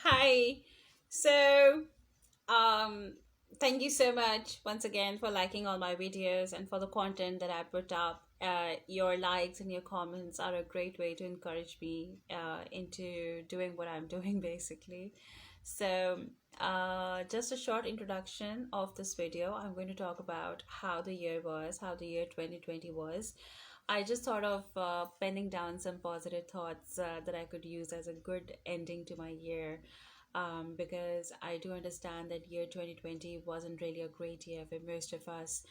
Hi. So, um, thank you so much once again for liking all my videos and for the content that I put up. Your likes and your comments are a great way to encourage me into doing what I'm doing, basically. So, just a short introduction of this video. I'm going to talk about how the year was, how the year 2020 was. I just thought of penning down some positive thoughts that I could use as a good ending to my year, because I do understand that year 2020 wasn't really a great year for most of us.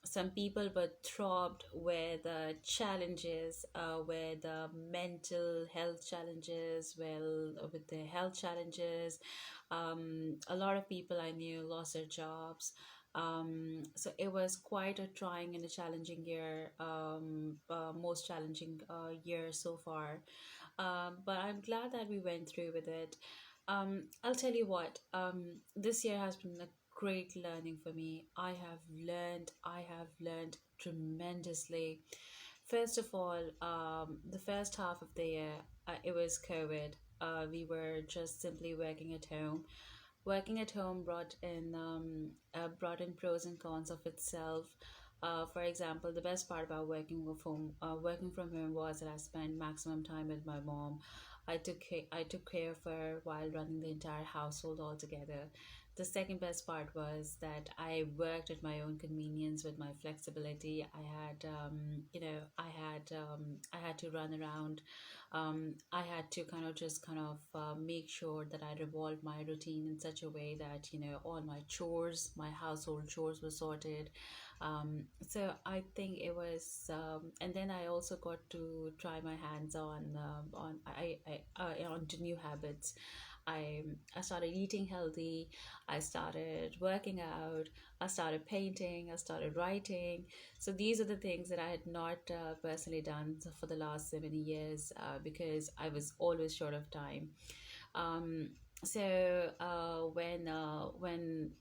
Some people were throbbed with challenges, with mental health challenges, well, with the health challenges. A lot of people I knew lost their jobs. So it was quite a trying and a challenging year, most challenging year so far. But I'm glad that we went through with it. I'll tell you what, this year has been a great learning for me. I have learned tremendously. First of all, the first half of the year, it was COVID. We were just simply working at home. Working at home brought in pros and cons of itself. For example, the best part about working from home was that I spent maximum time with my mom. I took care of her while running the entire household altogether. The second best part was that I worked at my own convenience with my flexibility. I had to run around. I had to kind of make sure that I revolved my routine in such a way that all my chores, my household chores were sorted. So I think it was, and then I also got to try my hands onto new habits. I I started eating healthy. I started working out. I started painting. I started writing. So these are the things that I had not personally done for the last 7 years, because I was always short of time. Um,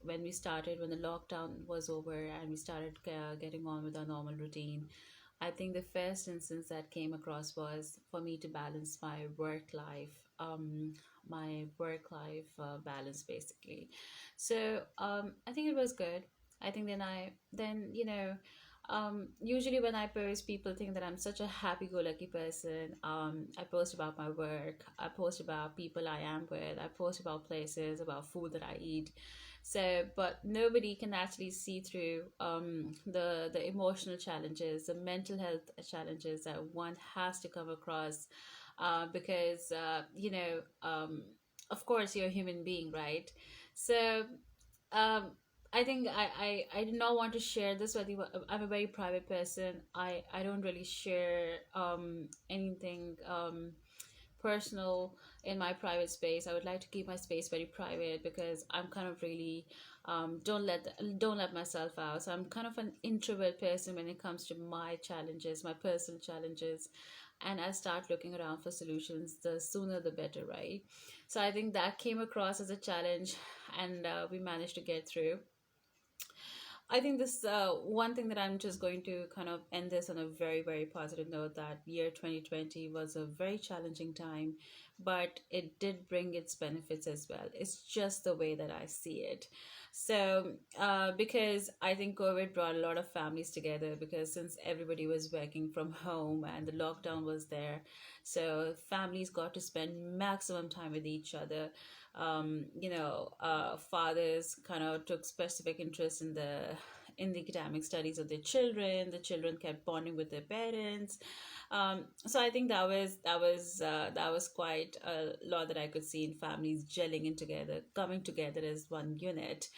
when we started, when the lockdown was over and we started getting on with our normal routine, I think the first instance that came across was for me to balance my work life balance, basically. So I think it was good. I think then usually when I post, people think that I'm such a happy-go-lucky person. I post about my work. I post about people I am with. I post about places, about food that I eat. So, but nobody can actually see through the emotional challenges, the mental health challenges that one has to come across, because of course, you're a human being, right? So, um, I think I do not want to share this with you. I'm a very private person. I don't really share anything personal in my private space. I would like to keep my space very private because I'm kind of really don't let myself out. So I'm kind of an introvert person when it comes to my challenges, my personal challenges, and I start looking around for solutions. The sooner the better, right? So I think that came across as a challenge, and we managed to get through. I think this one thing that I'm just going to kind of end this on a very, very positive note, that year 2020 was a very challenging time, but it did bring its benefits as well. It's just the way that I see it. So, because I think COVID brought a lot of families together, because since everybody was working from home and the lockdown was there, so families got to spend maximum time with each other. Fathers kind of took specific interest in the academic studies of their children. The children kept bonding with their parents. So I think that was quite a lot that I could see in families gelling in together, coming together as one unit.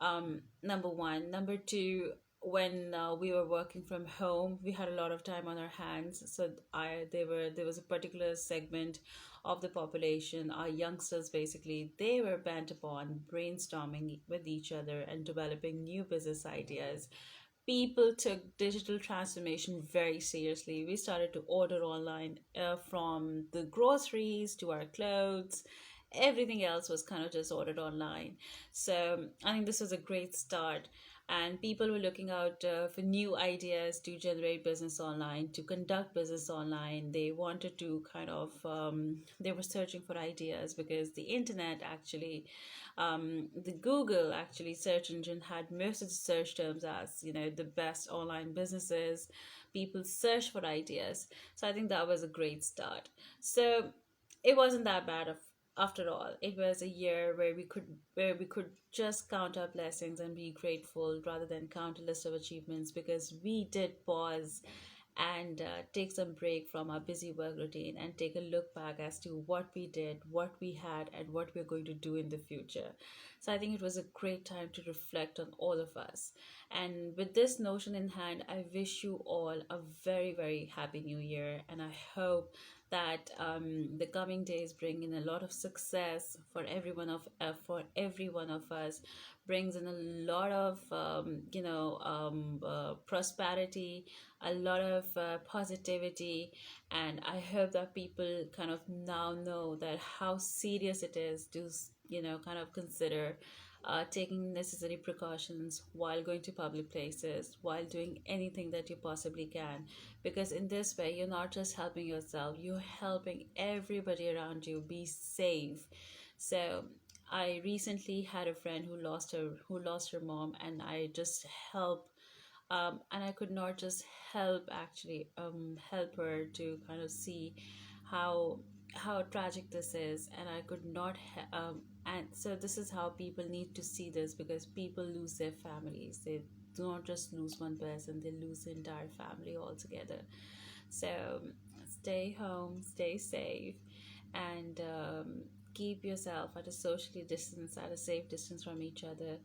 Number one, number two. When we were working from home, we had a lot of time on our hands. So there was a particular segment of the population, our youngsters basically, they were bent upon brainstorming with each other and developing new business ideas. People took digital transformation very seriously. We started to order online, from the groceries to our clothes. Everything else was kind of just ordered online. So I think this was a great start. and people were looking out for new ideas to generate business online, to conduct business online. They wanted to kind of they were searching for ideas because the internet actually, the Google actually search engine had most of the search terms as, you know, the best online businesses. People search for ideas, so I think that was a great start. So it wasn't that bad of after all. It was a year where we could just count our blessings and be grateful rather than count a list of achievements, because we did pause and take some break from our busy work routine and take a look back as to what we did, what we had, and what we're going to do in the future. So I think it was a great time to reflect on all of us. And with this notion in hand, I wish you all a very, very happy new year. And I hope that the coming days bring in a lot of success for every one of us, brings in a lot of prosperity, a lot of positivity. And I hope that people kind of now know that how serious it is to kind of consider taking necessary precautions while going to public places, while doing anything that you possibly can. Because in this way, you're not just helping yourself, you're helping everybody around you be safe. So I recently had a friend who lost her mom, and I just help and I could not just help her to kind of see how tragic this is. And I could not and so this is how people need to see this, because people lose their families. They do not just lose one person, they lose the entire family altogether. So stay home, stay safe, and keep yourself at a socially distance, at a safe distance from each other,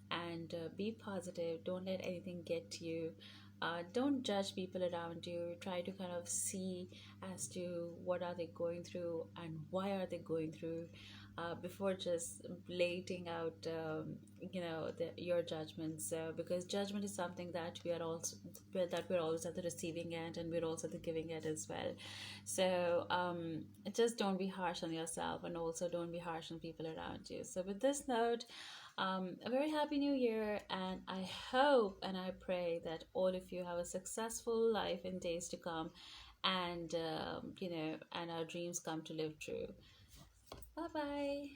and be positive. Don't let anything get to you. Don't judge people around you. Try to kind of see as to what are they going through and why are they going through, before just blating out your judgments, because judgment is something that we're always at the receiving end, and we're also the giving end as well. So just don't be harsh on yourself, and also don't be harsh on people around you. So with this note, a very happy new year, and I hope and I pray that all of you have a successful life in days to come, and and our dreams come to live true. Bye bye.